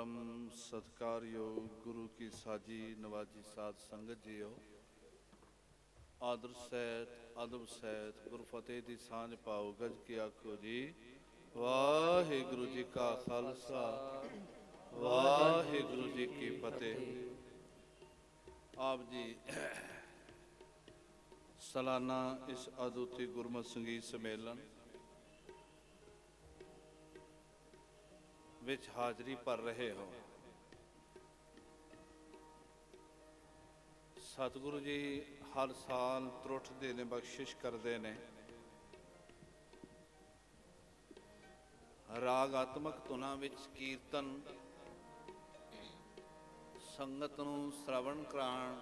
परम सत्कारयोग गुरु की साजी नवाजी साध संगत जीओ आदर सहित अदब सहित गुरु फतेह दी सांझ पाओ गज की आखो जी। वाहिगुरु जी का खालसा वाहिगुरु जी की फतेह। आप जी सालाना इस अद्भुत गुरमत संगीत सम्मेलन विच हाजरी भर रहे हो। सतगुरु जी हर साल त्रुटते ने बख्शिश करते ने। रागात्मक धुनां विच कीर्तन संगत नूं श्रवण कराउण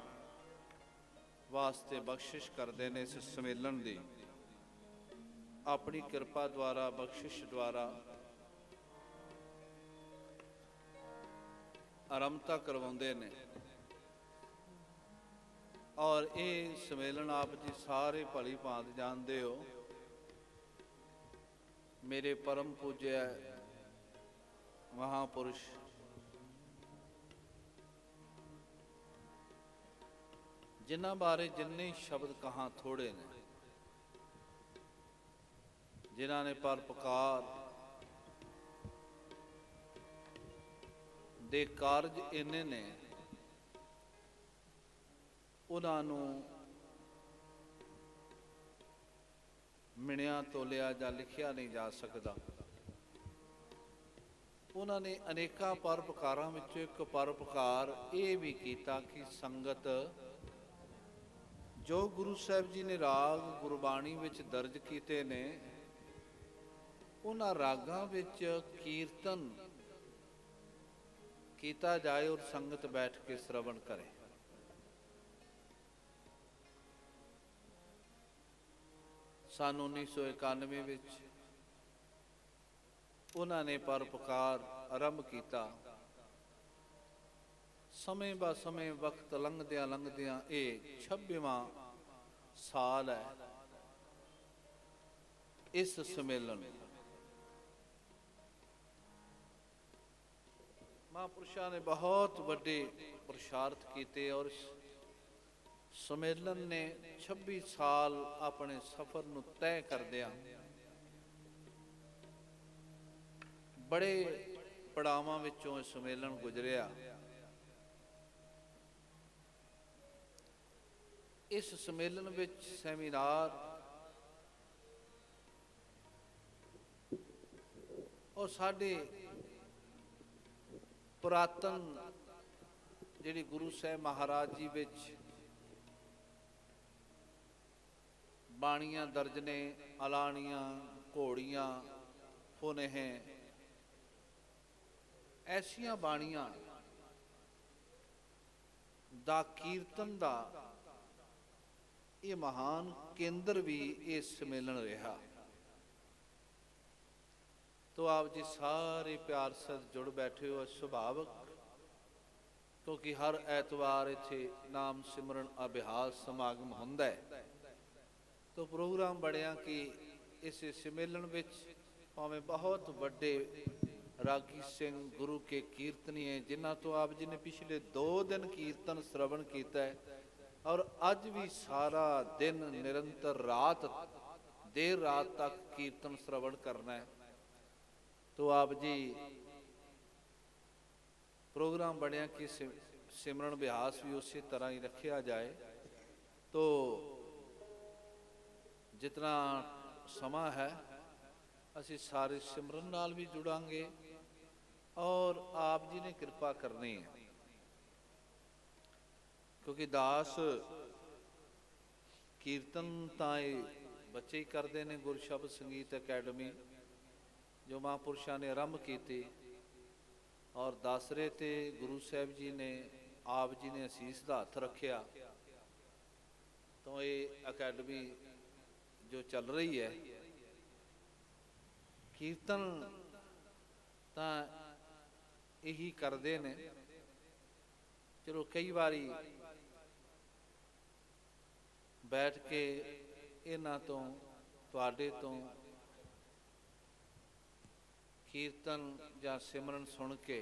वास्ते बख्शिश करते ने। इस सम्मेलन दी अपनी किरपा द्वारा बख्शिश द्वारा आरंभता करवाउंदे ने। और ये सम्मेलन आप जी सारे भली भांत जानते हो। मेरे परम पूज्य महापुरुष जिन्हां बारे जिन्ने शब्द कहाँ थोड़े ने, जिन्हां ने परोपकार दे कारज इन्ने ने, उन्हां नूं मिणिया तोलिया जां लिखिया नहीं जा सकदा। उन्हां ने अनेकां परोपकारां विचों एक परोपकार ये भी कीता कि संगत जो गुरु साहिब जी ने राग गुरबाणी विच दर्ज कीते ने, उन्हां रागां विच कीर्तन कीता जाए और संगत बैठ के श्रवण करे। सन 1991 विच उन्होंने परोपकार आरंभ किया। समय ब समय वक्त लंघदियां लंघदियां ये 26वां साल है इस सम्मेलन। महापुरुषों ने बहुत बड़े पुरुषार्थ किए और सम्मेलन ने 26 साल अपने सफर नूं तय करदियां बड़े पड़ावां विचों सम्मेलन गुजरिया। इस सम्मेलन विच सैमीनार और साडे पुरातन जिहड़ी गुरु साहिब महाराज जी विच बाणियां दर्ज ने, अलाणियां घोड़ियां फुनेहें, ऐसियां बाणियां दा कीर्तन दा ये महान केंद्र भी ये सम्मेलन रहा। तो आप जी सारे प्यार से जुड़ बैठे हो सुभावक, क्योंकि हर ऐतवार इत्थे नाम सिमरन अभ्यास समागम हुंदा है। तो प्रोग्राम बढ़िया कि इस सम्मेलन विच भावें बहुत बड़े रागी सिंह गुरु के कीर्तनी है, जिन्हां तो आप जी ने पिछले 2 दिन कीर्तन श्रवण किया है और अज भी सारा दिन निरंतर रात देर रात तक कीर्तन श्रवण करना है। तो आप जी प्रोग्राम बढ़िया कि सिमरन अभ्यास भी उसी तरह ही रखा जाए। तो जितना समा है असी सारे सिमरन नाल भी जुड़ांगे और आप जी ने कृपा करनी है, क्योंकि दास कीर्तन ताए बच्चे ही करते हैं। गुर शब्द संगीत अकैडमी जो महापुरुषों ने आरंभ की और दासरे ते गुरु साहिब जी ने आप जी ने असीस का हथ रखिया, तो ये अकैडमी जो चल रही है कीर्तन तां यही करते ने। चलो कई बारी बैठ के इन्हां तो तुहाडे तो कीर्तन या सिमरन सुन के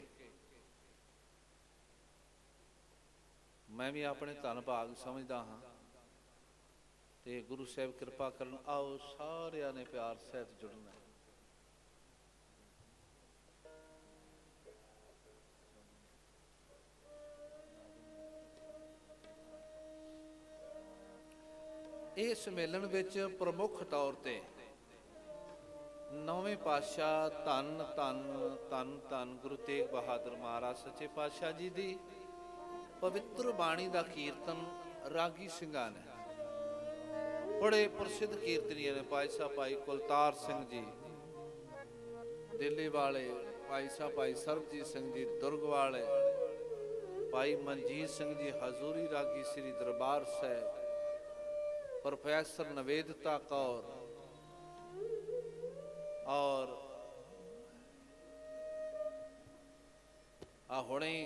मैं भी अपने धन भाग समझदा हाँ ते गुरु साहब कृपा करन। आओ सारिਆਂ ने प्यार सहित जुड़ना है। इस सम्मेलन विच प्रमुख तौर ते नौवें पातशाह धन धन धन धन गुरु तेग बहादुर महाराज सच्चे पातशाह जी दी पवित्र बाणी का कीर्तन रागी ਸਿੰਘਾਂ ने बड़े प्रसिद्ध कीर्तनीय ने। भाई साहब भाई कुलतार सिंह जी दिल्ली वाले, भाई साहब भाई सरबजीत सिंह जी दुर्ग वाले, भाई मनजीत सिंह जी हजूरी रागी श्री दरबार साहब, प्रोफेसर नवेदता कौर और हुणे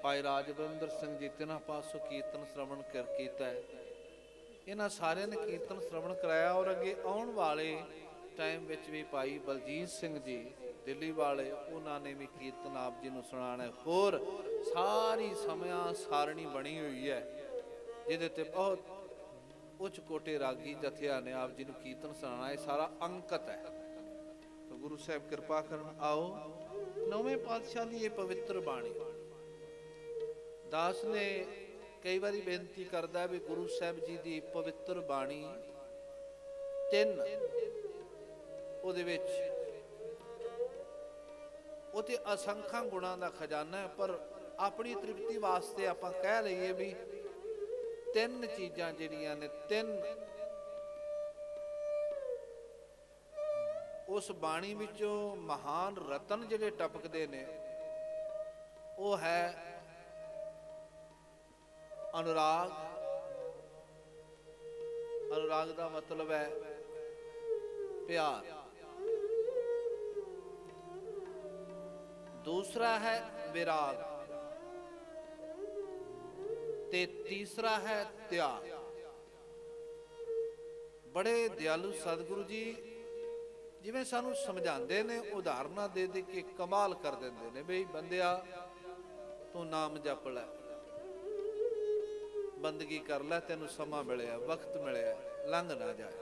भाई राजविंदर सिंह जी तिन्हां पासों कीर्तन श्रवण किया है। इन्हां सारिਆਂ ने कीर्तन श्रवण कराया और अगे आने वाले टाइम विच भी भाई बलजीत सिंह जी दिल्ली वाले उन्होंने भी कीर्तन आप जी नूं सुनाना है। होर सारी समय सारणी बनी हुई है जिहदे ते बहुत उच्च कोटे रागी जथिया ने आप जी नूं कीर्तन सुनाना है। सारा अंकत है तो गुरु साहब कृपा करन। आओ नौवें पातशाह की ये पवित्र बाणी दास ने कई बारी बेनती करता है भी गुरु साहब जी की पवित्र बाणी तीन उहदे असंख्या गुणों का खजाना है, पर अपनी तृप्ति वास्ते आपां कह लईए भी तीन चीज़ां जिहड़ियां ने तीन उस बाणी विचों महान रतन जिहड़े टपकदे ने वो है अनुराग। अनुराग का मतलब है प्यार। दूसरा है विराग ते तीसरा है त्याग। बड़े दयालु सतगुरु जी जिवें सानू समझाते ने उदाहरण दे दे के कमाल कर देंदे ने बई बंदिया तू नाम जप लै, बंदगी कर लै, तेनू समा मिलिया, वक्त मिलिया, लंघ ना जाए।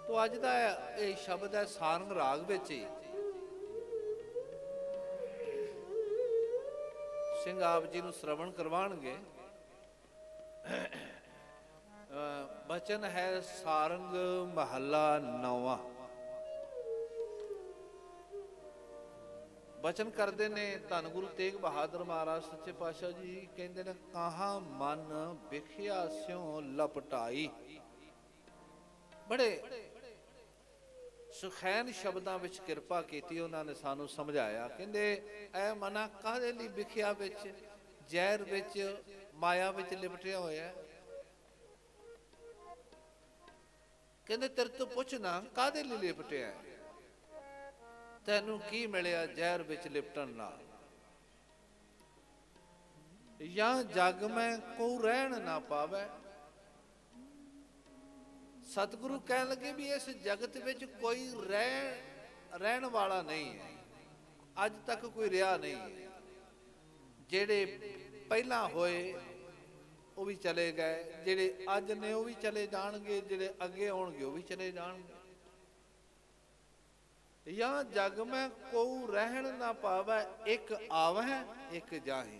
तो अज का ये शब्द है सारंग राग विच ही सिंह आप जी नूं श्रवण करवाणगे। बचन है सारंग महला नौवां। बचन करते ने धन गुरु तेग बहादुर महाराज सच्चे पातशाह जी कहते ने कहाँ मन विखिया स्यों लपटाई। बड़े सुखैन शब्दां विच किरपा कीती उन्होंने सानू समझाया। कहते ऐ मना काहदे लई विखिया विच जहर विच माया विच लिपटिया होया। कहते तेरे तो पुछना काहदे लई लिपटिया है, तैनू की मिलिया जहर विच लिपटन नाल। या जग में को रहन ना पावे। सतगुरु कह लगे भी इस जगत विच कोई रहन वाला नहीं है, अज तक कोई रहा नहीं है। जेड़े पहला होए वो भी चले गए, जेड़े अज ने वो भी चले जाणगे, जेड़े अगे आउणगे वो भी चले जाणगे। या जग में को रहन ना पावे, एक आवे एक जाहे।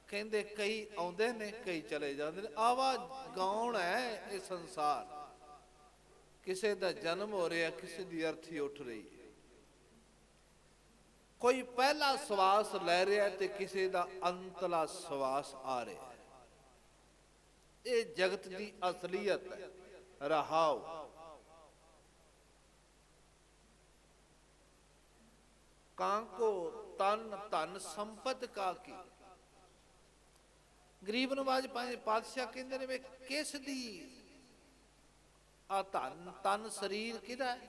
कहते कई आउंदे ने कई चले जाते हैं। आवा गाउण है ये संसार। किसी का जन्म हो रहा, किसी की अर्थी उठ रही है। कोई पहला सवास लै रहा है तो किसी का अंतला सवास आ रहा है। ये जगत की असलियत है। रहाओ कांको तन धन संपत का की। गरीब नवाज पातशाह कहते ने किस दी आ धन तन शरीर किदा है।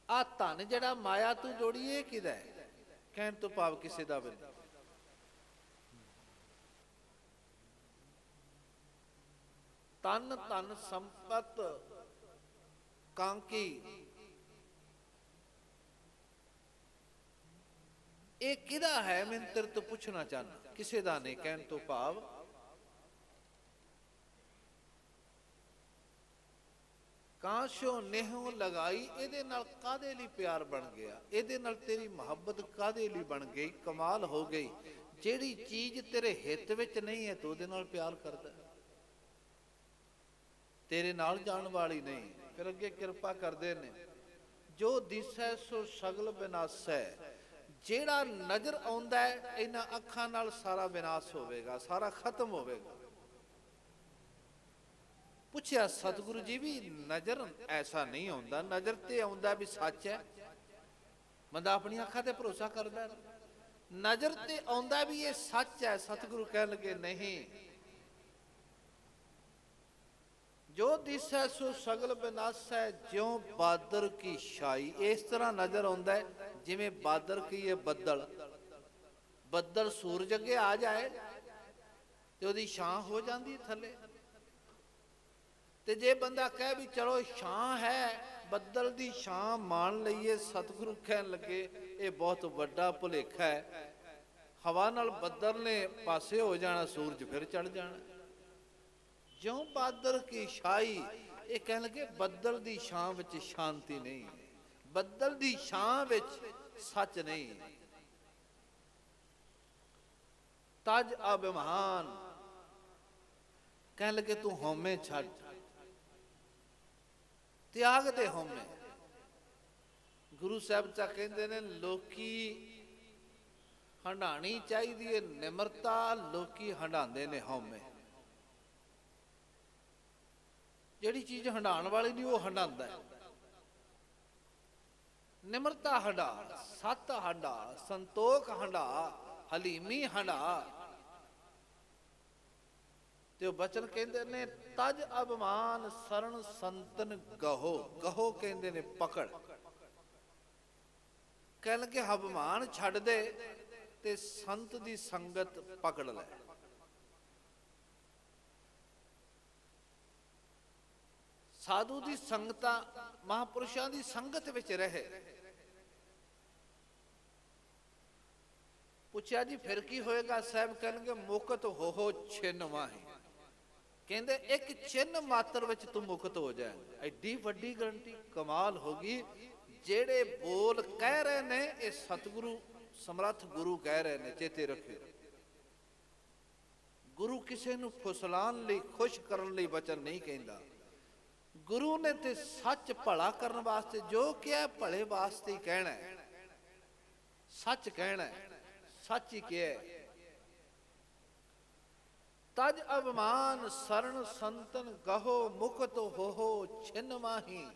आ धन जड़ा माया तू जोड़ी ये किदा है। कहण तो भाव किसी का भी नहीं। तन धन संपत कांकी ਇਹ ਕਿਹਦਾ ਹੈ, ਮੈਂ ਤੇਰੇ ਤੋਂ ਪੁੱਛਣਾ ਚਾਹੁੰਦਾ। ਕਿਸੇ ਦਾ ਨਹੀਂ। ਕਹਿਣ ਤੋਂ ਭਾਵ ਕਾਸ਼ੋ ਨੇਹੋਂ ਲਗਾਈ, ਇਹਦੇ ਨਾਲ ਕਾਹਦੇ ਲਈ ਪਿਆਰ ਬਣ ਗਿਆ, ਇਹਦੇ ਨਾਲ ਤੇਰੀ ਮੁਹੱਬਤ ਕਾਹਦੇ ਲਈ ਬਣ ਗਈ। ਕਮਾਲ ਹੋ ਗਈ, ਜਿਹੜੀ ਚੀਜ਼ ਤੇਰੇ ਹਿੱਤ ਵਿੱਚ ਨਹੀਂ ਹੈ ਤੂੰ ਉਹਦੇ ਨਾਲ ਪਿਆਰ ਕਰਦਾ, ਤੇਰੇ ਨਾਲ ਜਾਣ ਵਾਲੀ ਨਹੀਂ। ਫਿਰ ਅੱਗੇ ਕਿਰਪਾ ਕਰਦੇ ਨੇ, ਜੋ ਦਿਸੈ ਸੋ ਸਗਲ ਵਿਨਾਸ਼ੈ, ਜਿਹੜਾ ਨਜ਼ਰ ਆਉਂਦਾ ਹੈ ਇਹਨਾਂ ਅੱਖਾਂ ਨਾਲ ਸਾਰਾ ਵਿਨਾਸ਼ ਹੋਵੇਗਾ, ਸਾਰਾ ਖਤਮ ਹੋਵੇਗਾ। ਪੁੱਛਿਆ ਸਤਿਗੁਰੂ ਜੀ ਵੀ ਨਜ਼ਰ ਐਸਾ ਨਹੀਂ ਆਉਂਦਾ, ਨਜ਼ਰ ਤੇ ਆਉਂਦਾ ਵੀ ਸੱਚ ਹੈ, ਬੰਦਾ ਆਪਣੀ ਅੱਖਾਂ ਤੇ ਭਰੋਸਾ ਕਰਦਾ, ਨਜ਼ਰ ਤੇ ਆਉਂਦਾ ਵੀ ਇਹ ਸੱਚ ਹੈ। ਸਤਿਗੁਰੂ ਕਹਿਣ ਲੱਗੇ ਨਹੀਂ, ਜੋ ਦਿਸੈ ਸੋ ਸਗਲ ਵਿਨਾਸ਼ੈ, ਜਿਉ ਬਾਦਰ ਕੀ ਛਾਈ। ਇਸ ਤਰ੍ਹਾਂ ਨਜ਼ਰ ਆਉਂਦਾ ਹੈ ਜਿਵੇਂ ਬਾਦਰ ਕੀ ਹੈ ਬੱਦਲ, ਬੱਦਲ ਸੂਰਜ ਅੱਗੇ ਆ ਜਾਏ ਤੇ ਉਹਦੀ ਛਾਂ ਹੋ ਜਾਂਦੀ ਥੱਲੇ। ਤੇ ਜੇ ਬੰਦਾ ਕਹੇ ਵੀ ਚਲੋ ਛਾਂ ਹੈ, ਬੱਦਲ ਦੀ ਛਾਂ ਮਾਣ ਲਈਏ, ਸਤਿਗੁਰੂ ਕਹਿਣ ਲੱਗੇ ਇਹ ਬਹੁਤ ਵੱਡਾ ਭੁਲੇਖਾ ਹੈ। ਹਵਾ ਨਾਲ ਬੱਦਲ ਨੇ ਪਾਸੇ ਹੋ ਜਾਣਾ, ਸੂਰਜ ਫਿਰ ਚੜ ਜਾਣਾ। ਜਿਉਂ ਬਾਦਰ ਕੀ ਛਾਈ, ਇਹ ਕਹਿਣ ਲੱਗੇ ਬੱਦਲ ਦੀ ਛਾਂ ਵਿੱਚ ਸ਼ਾਂਤੀ ਨਹੀਂ, ਬੱਦਲ ਦੀ ਛਾਂ ਵਿੱਚ ਸੱਚ ਨਹੀਂ। ਤਜ ਅਭਿਮਾਨ, ਕਹਿਣ ਲੱਗੇ ਤੂੰ ਹਉਮੈ ਛੱਡ, ਤਿਆਗ ਦੇ ਹਉਮੈ। ਗੁਰੂ ਸਾਹਿਬ ਤਾਂ ਕਹਿੰਦੇ ਨੇ ਲੋਕੀ ਹੰਡਾਣੀ ਚਾਹੀਦੀ ਹੈ ਨਿਮਰਤਾ, ਲੋਕੀ ਹੰਡਾਉਂਦੇ ਨੇ ਹਉਮੈ। ਜਿਹੜੀ ਚੀਜ਼ ਹੰਡਾਉਣ ਵਾਲੀ ਨਹੀਂ ਉਹ ਹੰਡਾਉਂਦਾ। ਨਿਮਰਤਾ ਹੰਡਾ, ਸੱਤ ਹੰਡਾ, ਸੰਤੋਖ ਹੰਡਾ, ਹਲੀਮੀ ਹੰਡਾ। ਤੇ ਉਹ ਬਚਨ ਕਹਿੰਦੇ ਨੇ ਤਜ ਅਭਿਮਾਨ ਸਰਣ ਸੰਤਨ ਗਹੋ, ਗਹੋ ਕਹਿੰਦੇ ਨੇ ਪਕੜ। ਕਹਿਣ ਲੱਗੇ ਅਭਿਮਾਨ ਛੱਡ ਦੇ ਤੇ ਸੰਤ ਦੀ ਸੰਗਤ ਪਕੜ ਲੈ। ਸਾਧੂ ਦੀ ਸੰਗਤਾਂ, ਮਹਾਂਪੁਰਸ਼ਾਂ ਦੀ ਸੰਗਤ ਵਿੱਚ ਰਹੇ। ਪੁੱਛਿਆ ਜੀ ਫਿਰ ਕੀ ਹੋਏਗਾ? ਸਾਹਿਬ ਕਹਿਣਗੇ ਮੁਕਤ ਹੋ ਛਿੰਨ ਮਾਹੀ। ਕਹਿੰਦੇ ਇੱਕ ਚਿੰਨ ਮਾਤਰ ਵਿੱਚ ਤੂੰ ਮੁਕਤ ਹੋ ਜਾਏ। ਐਡੀ ਵੱਡੀ ਗਰੰਟੀ, ਕਮਾਲ ਹੋ ਗਈ। ਜਿਹੜੇ ਬੋਲ ਕਹਿ ਰਹੇ ਨੇ ਇਹ ਸਤਿਗੁਰੂ ਸਮਰੱਥ ਗੁਰੂ ਕਹਿ ਰਹੇ ਨੇ, ਚੇਤੇ ਰੱਖਿਓ। ਗੁਰੂ ਕਿਸੇ ਨੂੰ ਫੁਸਲਾਉਣ ਲਈ, ਖੁਸ਼ ਕਰਨ ਲਈ ਵਚਨ ਨਹੀਂ ਕਹਿੰਦਾ। ਗੁਰੂ ਨੇ ਤੇ ਸੱਚ ਭਲਾ ਕਰਨ ਵਾਸਤੇ ਜੋ ਕਿਹਾ ਭਲੇ ਵਾਸਤੇ ਹੀ ਕਹਿਣਾ, ਸੱਚ ਕਹਿਣਾ, ਸੱਚ ਹੀ ਕਿਹਾ। ਤਜ ਅਭਿਮਾਨ ਸਰਣ ਸੰਤਨ ਗਹੋ, ਮੁਕਤ ਹੋ ਛਿੰਨ ਮਾਹੀ।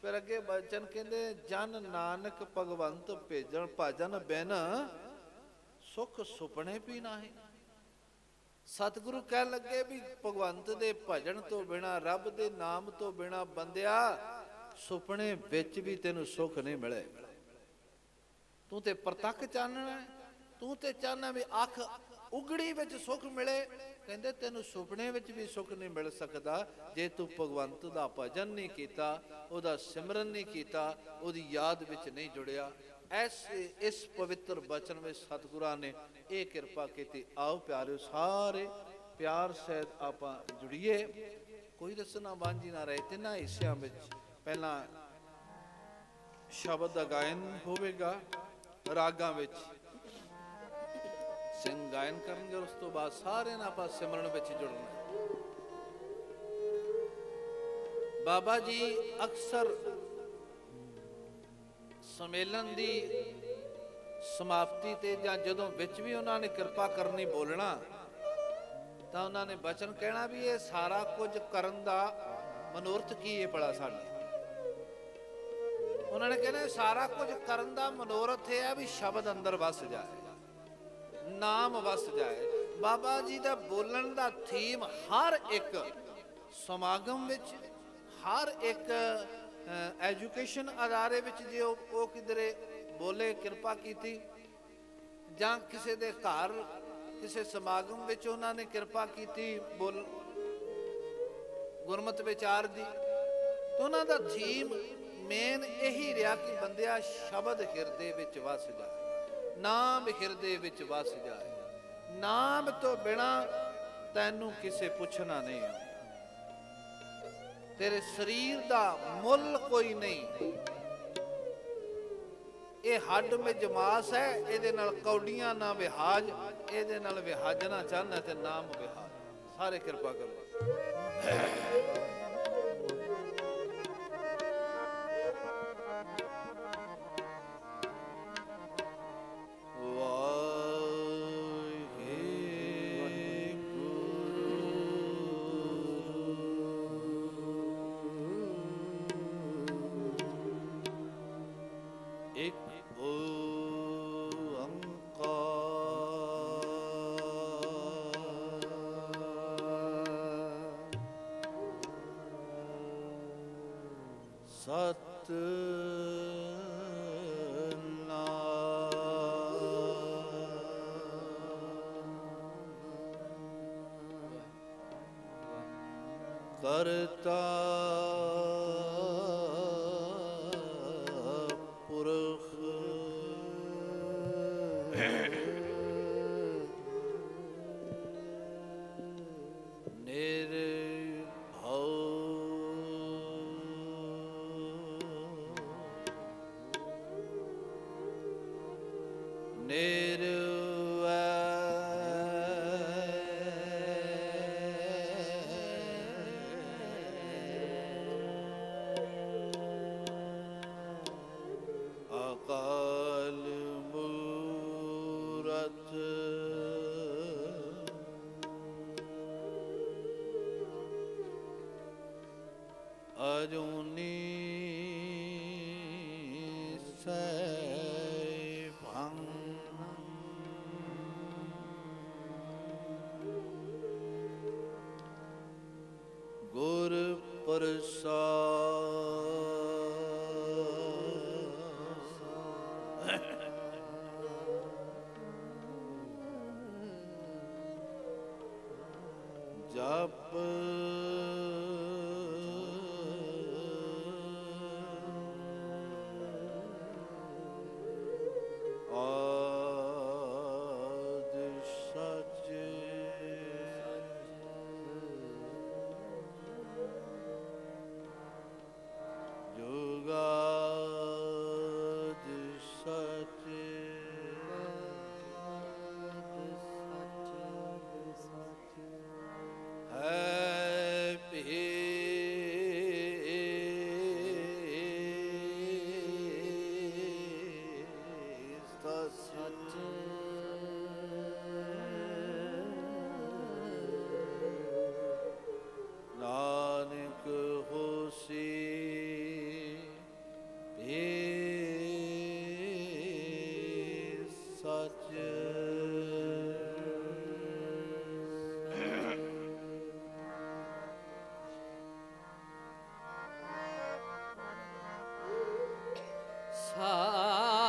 ਫਿਰ ਅੱਗੇ ਬਚਨ ਕਹਿੰਦੇ ਜਨ ਨਾਨਕ ਭਗਵੰਤ ਭੇਜਣ, ਭਜਨ ਬਿਨ ਸੁਖ ਸੁਪਨੇ ਵੀ ਨਾਹੀ। ਸਤਿਗੁਰੂ ਕਹਿਣ ਲੱਗੇ ਵੀ ਭਗਵੰਤ ਦੇ ਭਜਨ ਤੋਂ ਬਿਨਾ, ਰੱਬ ਦੇ ਨਾਮ ਤੋਂ ਬਿਨਾ ਬੰਦਿਆ ਸੁਪਨੇ ਵਿੱਚ ਵੀ ਤੈਨੂੰ ਸੁੱਖ ਨਹੀਂ ਮਿਲੇ। ਤੂੰ ਤੇ ਪ੍ਰਤੱਖ ਚਾਨਣਾ, ਤੂੰ ਤੇ ਚਾਹਨਾ ਵੀ ਅੱਖ ਉਗੜੀ ਵਿੱਚ ਸੁੱਖ ਮਿਲੇ। ਕਹਿੰਦੇ ਤੈਨੂੰ ਸੁਪਨੇ ਵਿੱਚ ਵੀ ਸੁੱਖ ਨਹੀਂ ਮਿਲ ਸਕਦਾ ਜੇ ਤੂੰ ਭਗਵੰਤ ਦਾ ਭਜਨ ਨਹੀਂ ਕੀਤਾ, ਉਹਦਾ ਸਿਮਰਨ ਨਹੀਂ ਕੀਤਾ, ਉਹਦੀ ਯਾਦ ਵਿੱਚ ਨਹੀਂ ਜੁੜਿਆ। ਇਸ ਪਵਿੱਤਰ ਬਚਨ ਵਿੱਚ ਸਤਿਗੁਰਾਂ ਨੇ ਇਹ ਕਿਰਪਾ ਕੀਤੀ। ਆਓ ਪਿਆਰਿਓ, ਸਾਰੇ ਪਿਆਰ ਸਹਿਤ ਆਪਾਂ ਜੁੜੀਏ, ਕੋਈ ਰਸਨਾ ਵਾਂਝੀ ਨਾ ਰਹੇ। ਤਿੰਨਾਂ ਹਿੱਸਿਆਂ ਵਿੱਚ ਪਹਿਲਾਂ ਸ਼ਬਦ ਦਾ ਗਾਇਨ ਹੋਵੇਗਾ, ਰਾਗਾਂ ਵਿੱਚ ਸਿੰਘ ਗਾਇਨ ਕਰਨਗੇ, ਉਸ ਤੋਂ ਬਾਅਦ ਸਾਰਿਆਂ ਨੇ ਆਪਾਂ ਸਿਮਰਨ ਵਿੱਚ ਜੁੜਨਾ। ਬਾਬਾ ਜੀ ਅਕਸਰ ਸੰਮੇਲਨ ਦੀ ਸਮਾਪਤੀ ਤੇ ਜਾਂ ਜਦੋਂ ਵਿੱਚ ਵੀ ਉਹਨਾਂ ਨੇ ਕਿਰਪਾ ਕਰਨੀ ਬੋਲਣਾ, ਤਾਂ ਉਹਨਾਂ ਨੇ ਬਚਨ ਕਹਿਣਾ ਵੀ ਇਹ ਸਾਰਾ ਕੁਝ ਕਰਨ ਦਾ ਮਨੋਰਥ ਕੀ ਹੈ ਭਲਾ ਸਾਡਾ। ਉਹਨਾਂ ਨੇ ਕਹਿਣਾ ਸਾਰਾ ਕੁਝ ਕਰਨ ਦਾ ਮਨੋਰਥ ਇਹ ਹੈ ਵੀ ਸ਼ਬਦ ਅੰਦਰ ਵਸ ਜਾਏ, ਨਾਮ ਵਸ ਜਾਏ। ਬਾਬਾ ਜੀ ਦਾ ਬੋਲਣ ਦਾ ਥੀਮ ਹਰ ਇੱਕ ਸਮਾਗਮ ਵਿੱਚ, ਹਰ ਇੱਕ ਐਜੂਕੇਸ਼ਨ ਅਦਾਰੇ ਵਿੱਚ ਜੇ ਉਹ ਕਿਧਰੇ ਬੋਲੇ, ਕਿਰਪਾ ਕੀਤੀ, ਜਾਂ ਕਿਸੇ ਦੇ ਘਰ ਕਿਸੇ ਸਮਾਗਮ ਵਿੱਚ ਉਹਨਾਂ ਨੇ ਕਿਰਪਾ ਕੀਤੀ ਬੋਲ ਗੁਰਮਤਿ ਵਿਚਾਰ ਦੀ, ਤਾਂ ਉਹਨਾਂ ਦਾ ਥੀਮ ਮੇਨ ਇਹੀ ਰਿਹਾ ਕਿ ਬੰਦਿਆ ਸ਼ਬਦ ਹਿਰਦੇ ਵਿੱਚ ਵਸ ਜਾਏ, ਨਾਮ ਹਿਰਦੇ ਵਿੱਚ ਵਸ ਜਾਏ। ਨਾਮ ਤੋਂ ਬਿਨਾ ਤੈਨੂੰ ਕਿਸੇ ਪੁੱਛਣਾ ਨਹੀਂ। ਤੇਰੇ ਸਰੀਰ ਦਾ ਮੁੱਲ ਕੋਈ ਨਹੀਂ। ਇਹ ਹੱਡ ਵਿੱਚ ਮਾਸ ਹੈ, ਇਹਦੇ ਨਾਲ ਕੌਡੀਆਂ ਨਾ ਵਿਹਾਜ, ਇਹਦੇ ਨਾਲ ਵਿਹਾਜਣਾ ਚਾਹੁੰਦਾ ਤੇ ਨਾਮ ਵਿਹਾਜ। ਸਾਰੇ ਕਿਰਪਾ ਕਰੋ। ਕਰਤਾ ਪੁਰਖ ਅਜੂਨੀ ਸੈਭੰ ਗੁਰ ਪ੍ਰਸਾਦ ਜਪ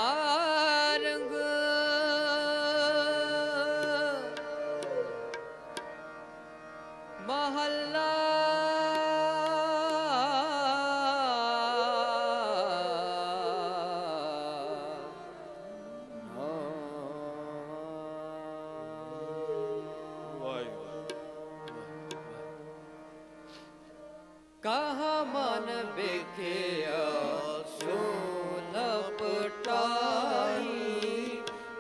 ਸਾਰੰਗ ਮਹੱਲਾ ਕਹਾ ਮਨ ਵੇਖਿਆ ਸੋ ਲਪਟਾਈ,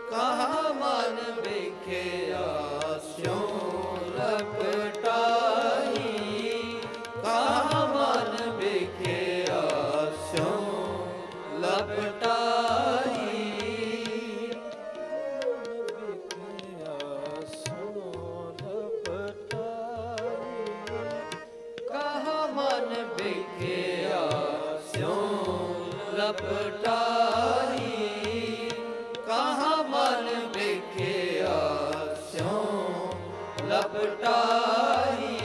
ਕਹਾ ਮਨ ਵੇਖਿਆ ਸੋ ਲਪਟਾਈ, ਕਹਾ ਮਨ ਵੇਖਿਆ ਸੋ ਲਪਟਾਈ, ਕਹਾ ਮਨ ਵੇਖਿਆ ਸੋ ਲਪਟਾਈ, ਕਹਾ ਮਨ ਵੇਖਿਆ ਸੋ ਲਪਟਾਈ,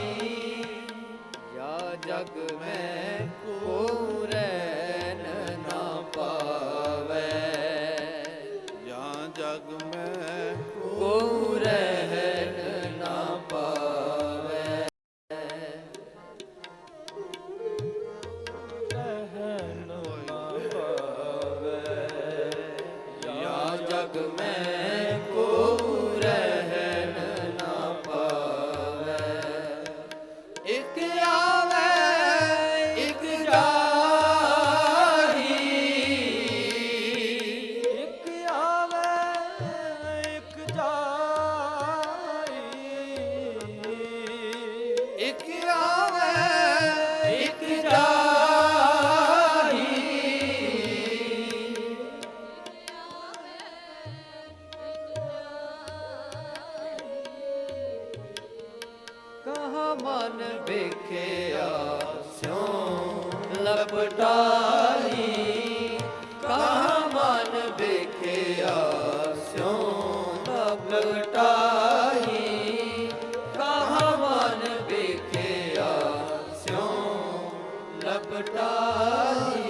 ਜਾ ਜਗ ਮੈਂ ਕੋ ਰੈਨ ਨਾ ਪਾਵੈ, ਜਾਂ ਜਗ ਮੈਂ ਕੋ ਰਹਿਨ ਨਾ ਪਾਵੈ, ਰਹਿਨ ਨਾ ਪਾਵੈ, ਜਾ ਜਗ जग में को रहन ना पावे। एक आवे एक जाही, एक आवे एक जाई, एक आवे एक जाही। कहाँ मन बिखया स्यों लपटाई, कहाँ मन बिखया स्यों लपटाई, कहाँ मन बिखया स्यों लपटाई।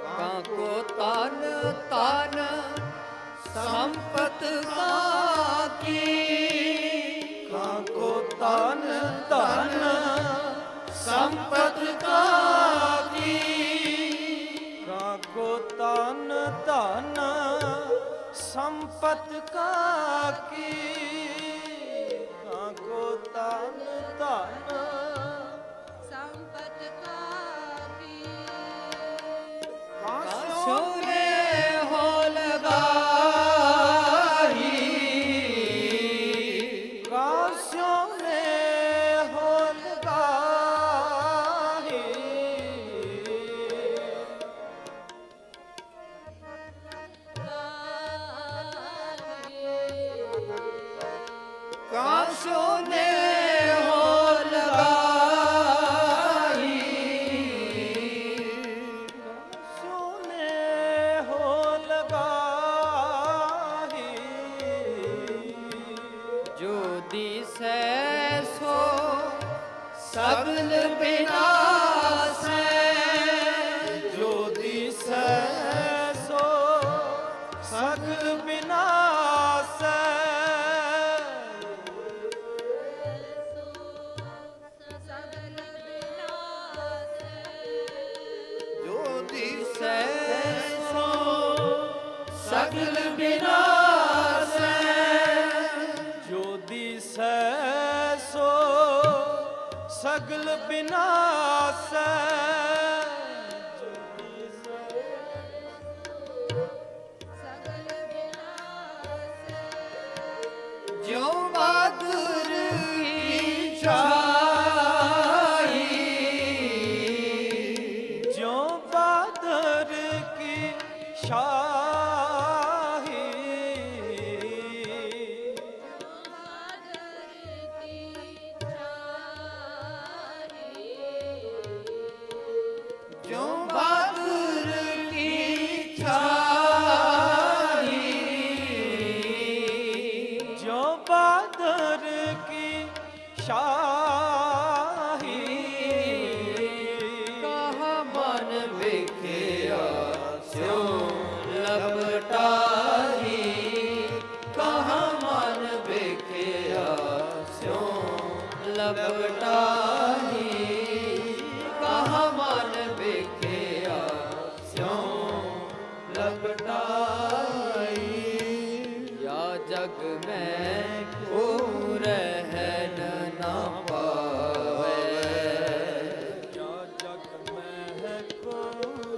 काको तान तान संपत काकी, काको तान तान संपत काकी, काको तान तान संपत काकी, काको तान तान संपत काकी। सोने हो लगाई, कास्यों ने हो लगाई, काशों ने हो लगाई, कास्यों ने हो लगाई। जो दिसै सो सगल विनाशै, जो दिसै सो सगल विनाशै, सगल विनाश जो दिसै सो सगल विनाशै, जो दिसै सो सगल विनाशै, सगल विनाश जो बहादुर की छाई, जो बादर की शाही, बहादुर की छाई। जो बहादुर की छाई, जो बादर की शाही। कहाँ मन बिखया स्यों लपटाई, कहाँ मन बिखया स्यों लपटाई, कहाँ मन बिखया स्यों लपटाई। या जग में को रहन ना पावे, या जग में को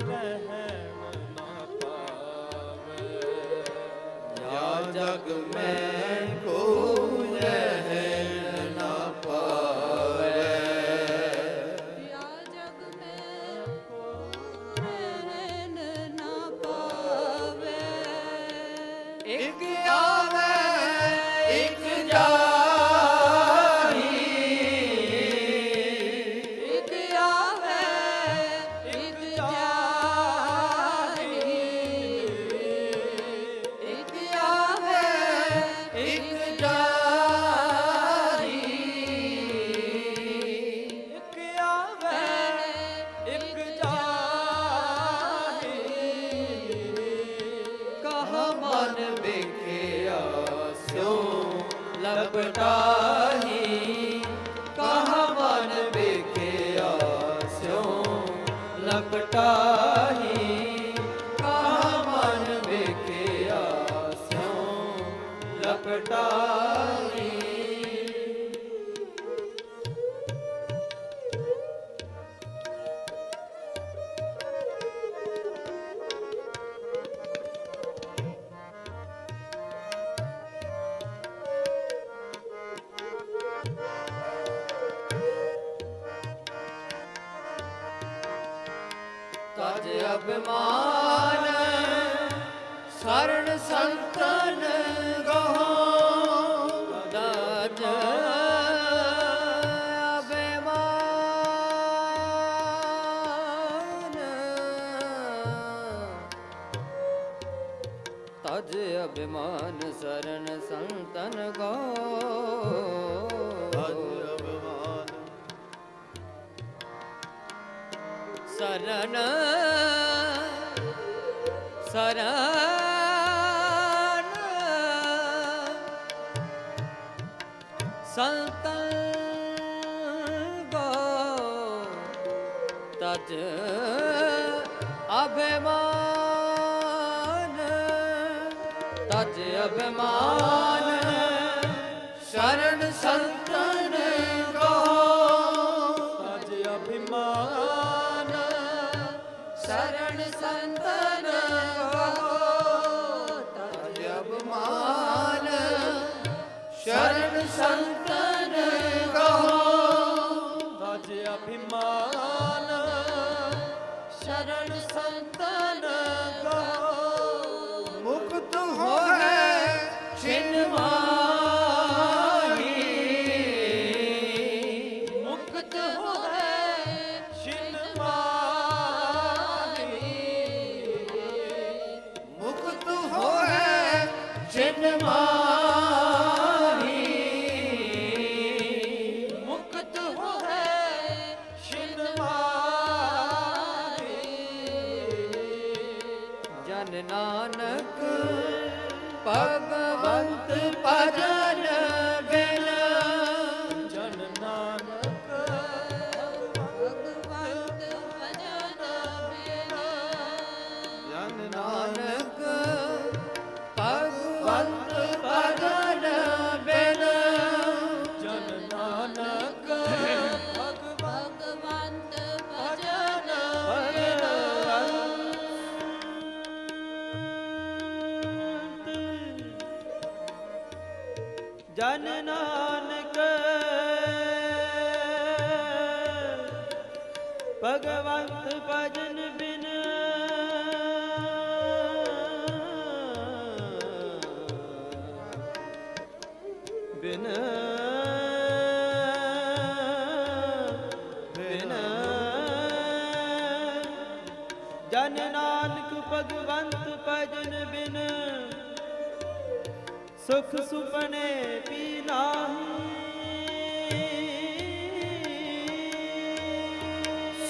रहन ना पावे, या जग में को रहन ना पावे। या जग में को रहन ना पावे। एक आवे एक जाही, एक आवे एक जाही, एक आवे एक जाही, एक आवे एक जाही। कहाँ मन लपटाही कहाँ मन बेखिया स्यों लपटाही कहाँ मन बेखिया स्यों लपटाही। तज अभिमान शरण संतन गहो तज अभिमान तज अभिमान शरण संतन गहो शरण शरण संतन गो तज अभिमान तज अभिमान शरण संतन गो तज अभिमान शरण संतन गहो तज अभिमान शरण संतन गहो तज अभिमान शरण संतन गहो मुक्त हो है छिन्नवाही मुक्त हो है छिन्नवाही मुक्त हो है छिन्नवाही मुक्त हो है छिन्नवाही जन नानक भगवंत भजन बिन जन नानक भगवंत भजन बिना जन नानक भगवंत भजन बिन जन नानक भगवंत भजन बिन जन नानक भगवंत भजन बिन बिन बिन जन नानक भगवंत भजन बिन सुख सुपने पी नाही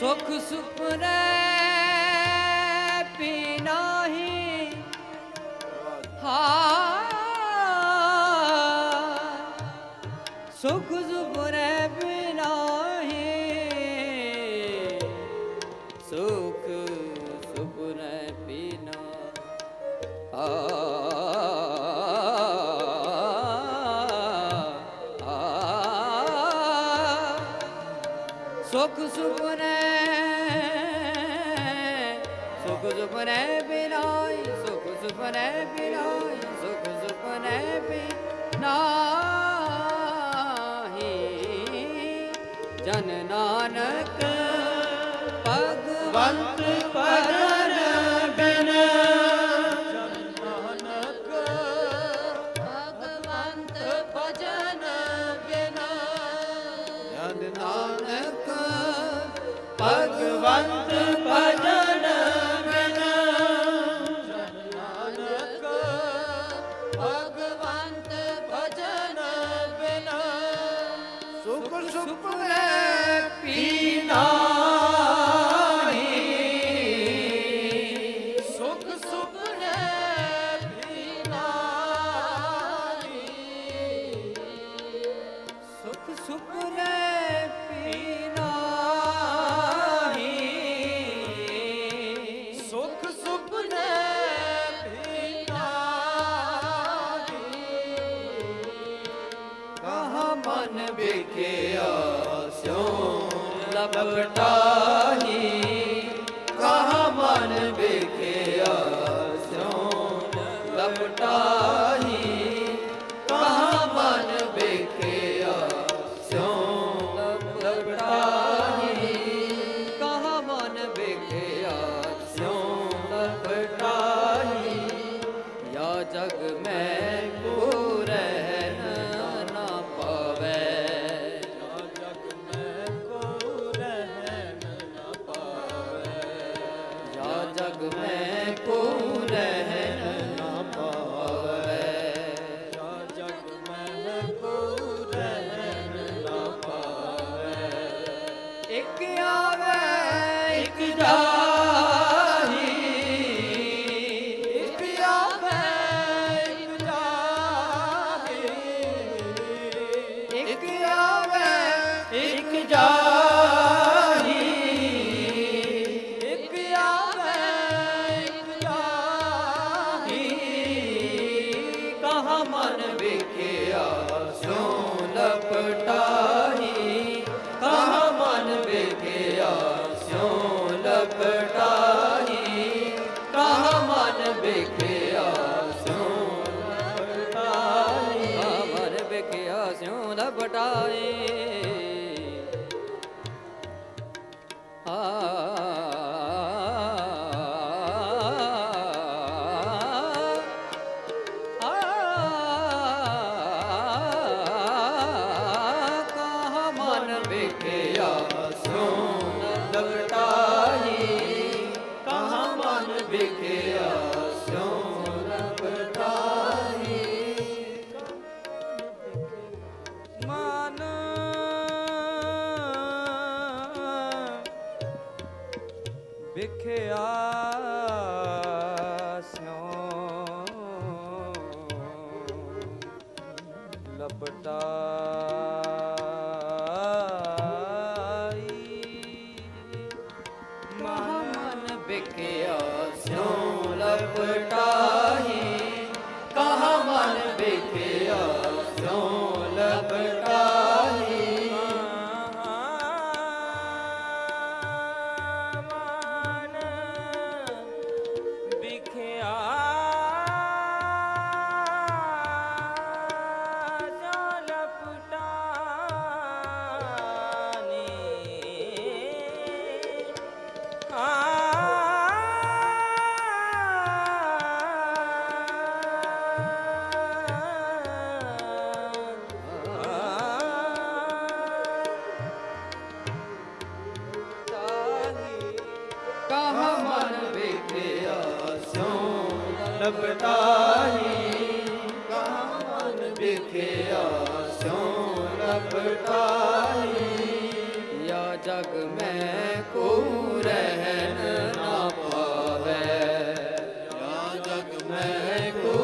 सुख सुपने पी नाही सुख सुपने पी नाही सुख सुपने पीना सुख सुपने बिनाई सुख सुपने बिनाई सुख सुपने बिनाही जन नानक भगवंत भजन बिन जन नानक भगवंत भजन बिना जन नानक भगवंत भजन बिन जन नानक भगवंत भजन बिना सुख सुपने पीना सुख सुपने पीना ਵੇਖਿਆ ਸਿਉ ਲਪਟਾਹੀ ਕਹਾ ਮਨ ਵੇਖਿਆ ਸਿਉ ਲਪਟਾਹੀ ਕਹਾ ਮਨ ਵੇਖਿਆ ਸਿਉ ਲਪਟਾਹੀ ਕਹਾ ਮਨ ਵੇਖਿਆ ਸਿਉ ਲਪਟਾਹੀ या जग में को रहन ना पावे या जग में को रहन ना पावे या जग में को रहन ना पावे या जग में को रहन ना पावे एक आवे एक जाही एक जाही एक आवे एक जाही कहा मन ਵੇਖਿਆ ਸਿਉ ਲਪਟਾਹੀ ਕਹਾ ਮਨ ਵੇਖਿਆ ਸਿਉ ਲਪਟਾਹੀ ਕਹਾ ਮਨ ਵੇਖਿਆ ਸਿਉ ਲਪਟਾਹੀ ਕਹਾ ਮਨ ਵੇਖਿਆ ਸਿਉ ਲਪਟਾਹੀ ਕਹਾ ਮਨ ਵੇਖਿਆ ਸਿਉ ਲਪਟਾਹੀ ਕਹਾ ਮਨ ਵੇਖਿਆ ਸਿਉ ਲਪਟਾਹੀ ਮਨ ਵੇਖਿਆ ਸਿਉ ਲਪਟਾਹੀ ਕਹਾ ਮਨ ਵੇਖਿਆ ਸਿਉ ਲਪਟਾਹੀ ਮਨ ਵੇਖਿਆ ਲਪਟਾਹੀ ਕਹਾ ਮਨ ਵੇਖਿਆ ਸਿਉ ਲਪਟਾਹੀ या जग में को रहन ना पावे या जग में को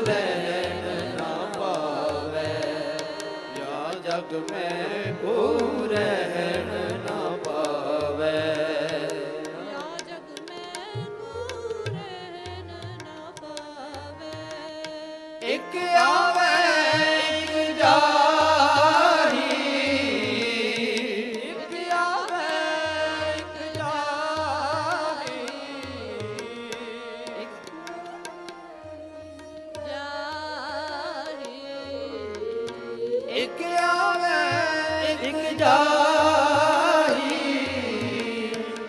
रहन ना पावे या जग में को रहन ना पावे एक आवे एक जाही एक आवे एक जाही एक आवे एक जाही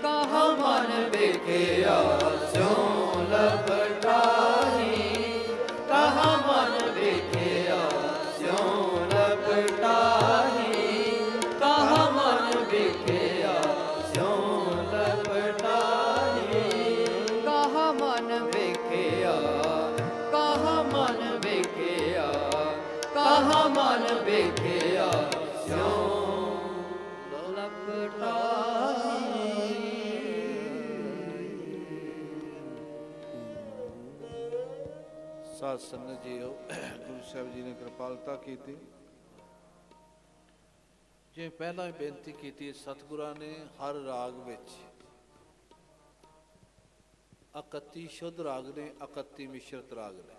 कहा मन ਵੇਖਿਆ ਸਿਉ ਲਪਟਾਹੀ ਕਹਾ ਮਨ ਵੇਖਿਆ ਸਿਉ ਲਪਟਾਹੀ ਕਹਾ ਮਨ ਵੇਖਿਆ ਸਿਉ ਲਪਟਾਹੀ ਕਹਾ ਮਨ ਵੇਖਿਆ ਕਹਾ ਮਨ ਵੇਖਿਆ ਕਹਾ ਮਨ ਵੇਖਿਆ ਸਿਉ ਸਾਧ ਸੰਗਤ ਜੀਓ, ਗੁਰੂ ਸਾਹਿਬ ਜੀ ਨੇ ਕਿਰਪਾਲਤਾ ਕੀਤੀ। ਜੇ ਪਹਿਲਾਂ ਹੀ ਬੇਨਤੀ ਕੀਤੀ, ਸਤਿਗੁਰਾਂ ਨੇ ਹਰ ਰਾਗ ਵਿੱਚ 31 ਸ਼ੁੱਧ ਰਾਗ ਨੇ, 31 ਮਿਸ਼ਰਤ ਰਾਗ ਨੇ।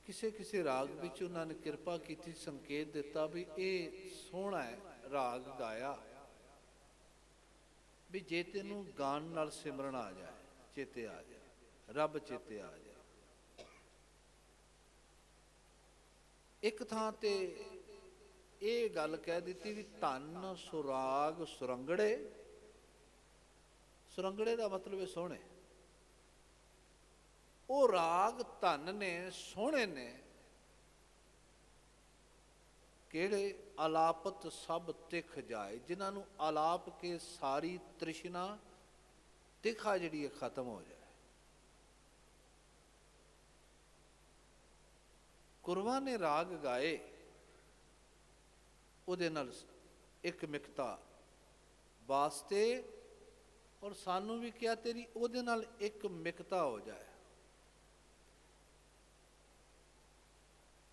ਕਿਸੇ ਕਿਸੇ ਰਾਗ ਵਿੱਚ ਉਹਨਾਂ ਨੇ ਕਿਰਪਾ ਕੀਤੀ, ਸੰਕੇਤ ਦਿੱਤਾ ਵੀ ਇਹ ਸੋਹਣਾ ਹੈ ਰਾਗ ਗਾਇਆ, ਵੀ ਜੇ ਤੈਨੂੰ ਗਾਣ ਨਾਲ ਸਿਮਰਨ ਆ ਜਾਏ, ਚੇਤੇ ਆ ਜਾਏ, ਰੱਬ ਚੇਤੇ ਆ ਜਾਏ। ਇੱਕ ਥਾਂ ਤੇ ਇਹ ਗੱਲ ਕਹਿ ਦਿੱਤੀ ਵੀ ਧੰਨ ਸੁਰਾਗ ਸੁਰੰਗੜੇ, ਸੁਰੰਗੜੇ ਦਾ ਮਤਲਬ ਹੈ ਸੋਹਣੇ। ਉਹ ਰਾਗ ਧਨ ਨੇ, ਸੋਹਣੇ ਨੇ, ਕਿਹੜੇ? ਆਲਾਪਤ ਸਭ ਤਿਖ ਜਾਏ, ਜਿਨ੍ਹਾਂ ਨੂੰ ਆਲਾਪ ਕੇ ਸਾਰੀ ਤ੍ਰਿਸ਼ਨਾ ਤਿਖਾ ਜਿਹੜੀ ਹੈ ਖਤਮ ਹੋ ਜਾਏ। ਗੁਰੂਆਂ ਨੇ ਰਾਗ ਗਾਏ, ਉਹਦੇ ਨਾਲ ਇੱਕ ਮਿਕਤਾ ਵਾਸਤੇ, ਔਰ ਸਾਨੂੰ ਵੀ ਕਿਹਾ ਤੇਰੀ ਉਹਦੇ ਨਾਲ ਇੱਕ ਮਿਕਤਾ ਹੋ ਜਾਏ।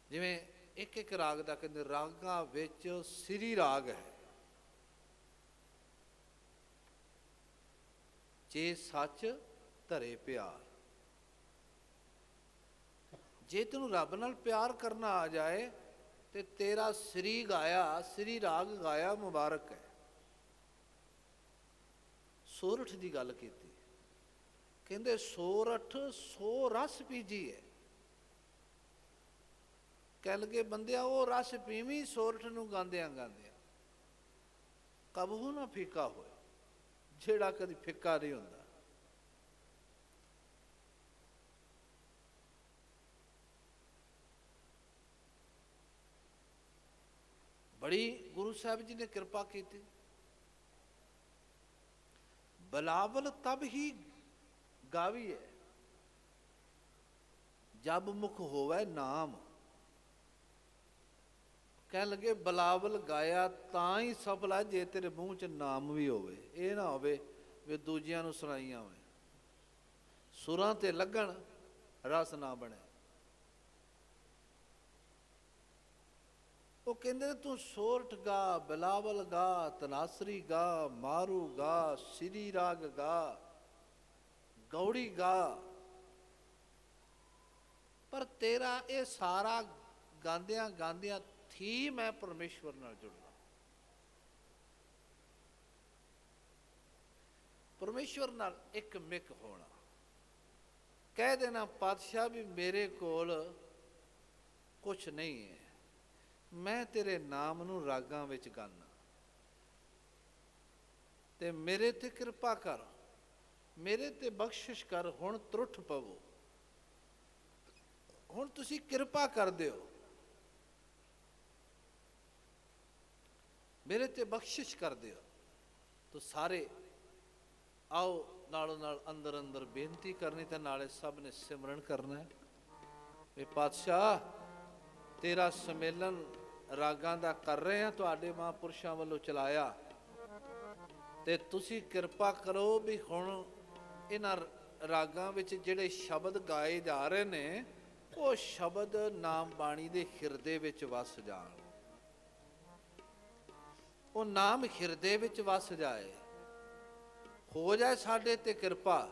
ਜਿਵੇਂ ਇੱਕ ਇੱਕ ਰਾਗ ਦਾ ਕਹਿੰਦੇ ਰਾਗਾਂ ਵਿੱਚ ਸ੍ਰੀ ਰਾਗ ਹੈ, ਜੇ ਸੱਚ ਧਰੇ ਪਿਆਰ। ਜੇ ਤੈਨੂੰ ਰੱਬ ਨਾਲ ਪਿਆਰ ਕਰਨਾ ਆ ਜਾਏ ਤੇ ਤੇਰਾ ਸ੍ਰੀ ਗਾਇਆ, ਸ੍ਰੀ ਰਾਗ ਗਾਇਆ ਮੁਬਾਰਕ ਹੈ। ਸੋਰਠ ਦੀ ਗੱਲ ਕੀਤੀ, ਕਹਿੰਦੇ ਸੋਰਠ ਸੋ ਰਸ ਪੀਜੀ ਹੈ। ਕਹਿ ਲਗੇ ਬੰਦਿਆ ਉਹ ਰਸ ਪੀਵੀਂ ਸੋਰਠ ਨੂੰ ਗਾਉਂਦਿਆਂ ਗਾਉਂਦਿਆਂ, ਕਬਹੂ ਨਾ ਫਿੱਕਾ ਹੋਏ, ਜਿਹੜਾ ਕਦੀ ਫਿੱਕਾ ਨਹੀਂ ਹੁੰਦਾ। ਬੜੀ ਗੁਰੂ ਸਾਹਿਬ ਜੀ ਨੇ ਕਿਰਪਾ ਕੀਤੀ। ਬਲਾਵਲ ਤਬ ਹੀ ਗਾਵੀਏ ਜਬ ਮੁਖ ਹੋਵੇ ਨਾਮ। ਕਹਿਣ ਲੱਗੇ ਬਲਾਵਲ ਗਾਇਆ ਤਾਂ ਹੀ ਸਫਲ ਹੈ ਜੇ ਤੇਰੇ ਮੂੰਹ 'ਚ ਨਾਮ ਵੀ ਹੋਵੇ। ਇਹ ਨਾ ਹੋਵੇ ਵੀ ਦੂਜਿਆਂ ਨੂੰ ਸੁਣਾਈਆਂ ਹੋਵੇ, ਸੁਰਾਂ ਤੇ ਲੱਗਣ ਰਸ ਨਾ ਬਣੇ। ਉਹ ਕਹਿੰਦੇ ਤੂੰ ਸੋਰਠ ਗਾ, ਬਿਲਾਵਲ ਗਾ, ਤਨਾਸਰੀ ਗਾ, ਮਾਰੂ ਗਾ, ਸ੍ਰੀ ਰਾਗ ਗਾ, ਗੌੜੀ ਗਾ, ਪਰ ਤੇਰਾ ਇਹ ਸਾਰਾ ਗਾਉਂਦਿਆਂ ਗਾਉਂਦਿਆਂ ਥੀ ਮੈਂ ਪਰਮੇਸ਼ਵਰ ਨਾਲ ਜੁੜਨਾ। ਪਰਮੇਸ਼ਵਰ ਨਾਲ ਇੱਕ ਮਿਕ ਹੋਣਾ। ਕਹਿ ਦੇਣਾ ਪਾਤਸ਼ਾਹ ਵੀ ਮੇਰੇ ਕੋਲ ਕੁਛ ਨਹੀਂ ਹੈ, ਮੈਂ ਤੇਰੇ ਨਾਮ ਨੂੰ ਰਾਗਾਂ ਵਿੱਚ ਗਾਨਾ, ਤੇ ਮੇਰੇ ਤੇ ਕਿਰਪਾ ਕਰ, ਮੇਰੇ ਤੇ ਬਖਸ਼ਿਸ਼ ਕਰ। ਹੁਣ ਤਰੁੱਠ ਪਵੋ, ਹੁਣ ਤੁਸੀਂ ਕਿਰਪਾ ਕਰ ਦਿਓ, ਮੇਰੇ ਤੇ ਬਖਸ਼ਿਸ਼ ਕਰ ਦਿਓ। ਤੋ ਸਾਰੇ ਆਓ ਨਾਲੋਂ ਨਾਲ ਅੰਦਰ ਅੰਦਰ ਬੇਨਤੀ ਕਰਨੀ ਤੇ ਨਾਲੇ ਸਭ ਨੇ ਸਿਮਰਨ ਕਰਨਾ ਹੈ ਵੀ ਪਾਤਸ਼ਾਹ ਤੇਰਾ ਸੰਮੇਲਨ ਰਾਗਾਂ ਦਾ ਕਰ ਰਹੇ ਹਾਂ, ਤੁਹਾਡੇ ਮਹਾਂਪੁਰਸ਼ਾਂ ਵੱਲੋਂ ਚਲਾਇਆ, ਤੇ ਤੁਸੀਂ ਕਿਰਪਾ ਕਰੋ ਵੀ ਹੁਣ ਇਹਨਾਂ ਰਾਗਾਂ ਵਿੱਚ ਜਿਹੜੇ ਸ਼ਬਦ ਗਾਏ ਜਾ ਰਹੇ ਨੇ ਉਹ ਸ਼ਬਦ ਨਾਮ ਬਾਣੀ ਦੇ ਹਿਰਦੇ ਵਿੱਚ ਵਸ ਜਾਣ, ਉਹ ਨਾਮ ਹਿਰਦੇ ਵਿੱਚ ਵਸ ਜਾਏ, ਹੋ ਜਾਏ ਸਾਡੇ ਤੇ ਕਿਰਪਾ।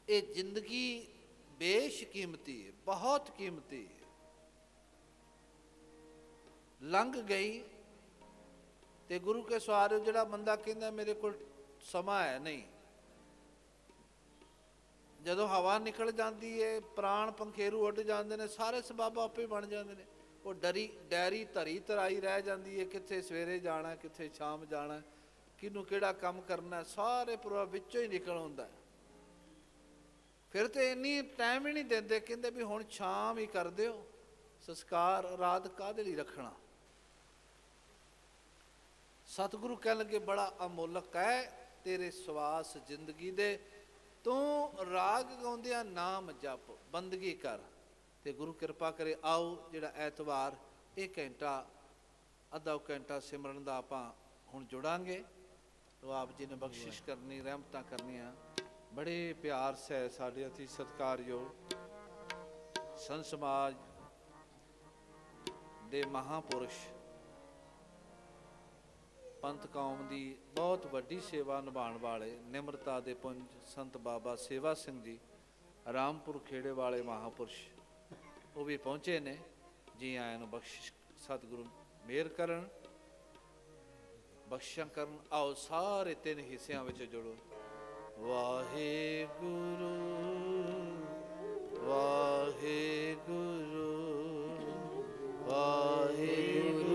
ਇਹ ਜ਼ਿੰਦਗੀ ਬੇਸ਼ਕੀਮਤੀ ਹੈ, ਬਹੁਤ ਕੀਮਤੀ ਹੈ, ਲੰਘ ਗਈ ਤੇ ਗੁਰੂ ਕੇ ਸਵਾਰਿਓ ਜਿਹੜਾ ਬੰਦਾ ਕਹਿੰਦਾ ਮੇਰੇ ਕੋਲ ਸਮਾਂ ਹੈ ਨਹੀਂ, ਜਦੋਂ ਹਵਾ ਨਿਕਲ ਜਾਂਦੀ ਹੈ ਪ੍ਰਾਣ ਪੰਖੇਰੂ ਉੱਡ ਜਾਂਦੇ ਨੇ, ਸਾਰੇ ਸਬਾਬ ਆਪੇ ਬਣ ਜਾਂਦੇ ਨੇ। ਉਹ ਡੈਰੀ ਧਰੀ ਧਰਾਈ ਰਹਿ ਜਾਂਦੀ ਹੈ, ਕਿੱਥੇ ਸਵੇਰੇ ਜਾਣਾ, ਕਿੱਥੇ ਸ਼ਾਮ ਜਾਣਾ, ਕਿਹਨੂੰ ਕਿਹੜਾ ਕੰਮ ਕਰਨਾ, ਸਾਰੇ ਪ੍ਰਭਾਵ ਵਿੱਚੋਂ ਹੀ ਨਿਕਲ ਆਉਂਦਾ। ਫਿਰ ਤੇ ਇੰਨੀ ਟਾਈਮ ਹੀ ਨਹੀਂ ਦਿੰਦੇ, ਕਹਿੰਦੇ ਵੀ ਹੁਣ ਸ਼ਾਮ ਹੀ ਕਰ ਦਿਓ, ਸੰਸਕਾਰ ਰਾਤ ਕਾਹਦੇ ਲਈ ਰੱਖਣਾ। ਸਤਿਗੁਰੂ ਕਹਿਣ ਲੱਗੇ ਬੜਾ ਅਮੋਲਕ ਹੈ ਤੇਰੇ ਸਵਾਸ ਜ਼ਿੰਦਗੀ ਦੇ, ਤੂੰ ਰਾਗ ਗਾਉਂਦਿਆਂ ਨਾਮ ਜਪ, ਬੰਦਗੀ ਕਰ। ਤੇ ਗੁਰੂ ਕਿਰਪਾ ਕਰੇ ਆਓ ਜਿਹੜਾ ਐਤਵਾਰ ਇਹ ਘੰਟਾ ਅੱਧਾ ਘੰਟਾ ਸਿਮਰਨ ਦਾ ਆਪਾਂ ਹੁਣ ਜੁੜਾਂਗੇ। ਤੋ ਆਪ ਜੀ ਨੇ ਬਖਸ਼ਿਸ਼ ਕਰਨੀ, ਰਹਿਮਤਾਂ ਕਰਨੀਆਂ। ਬੜੇ ਪਿਆਰ ਸਹਿ ਸਾਡੇ ਅਤੀ ਸਤਿਕਾਰਯੋਗ ਸੰਤ ਸਮਾਜ ਦੇ ਮਹਾਂਪੁਰਸ਼, ਪੰਥ ਕੌਮ ਦੀ ਬਹੁਤ ਵੱਡੀ ਸੇਵਾ ਨਿਭਾਉਣ ਵਾਲੇ ਨਿਮਰਤਾ ਦੇ ਪੁੰਜ ਸੰਤ ਬਾਬਾ ਸੇਵਾ ਸਿੰਘ ਜੀ, ਰਾਮਪੁਰ ਖੇੜੇ ਵਾਲੇ ਮਹਾਂਪੁਰਸ਼, ਉਹ ਵੀ ਪਹੁੰਚੇ ਨੇ। ਜੀ ਆਇਆਂ ਨੂੰ ਬਖਸ਼ਿਸ਼ ਸਤਿਗੁਰੂ ਮਿਹਰ ਕਰਨ, ਬਖਸ਼ਿਸ਼ਾਂ ਕਰਨ। ਆਓ ਸਾਰੇ ਤਿੰਨ ਹਿੱਸਿਆਂ ਵਿੱਚ ਜੁੜੋ। ਵਾਹਿਗੁਰੂ ਵਾਹਿਗੁਰੂ ਵਾਹਿਗੁਰੂ ਵਾਹਿਗੁਰੂ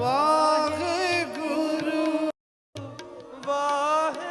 ਵਾਹਿਗੁਰੂ ਵਾਹਿਗੁਰੂ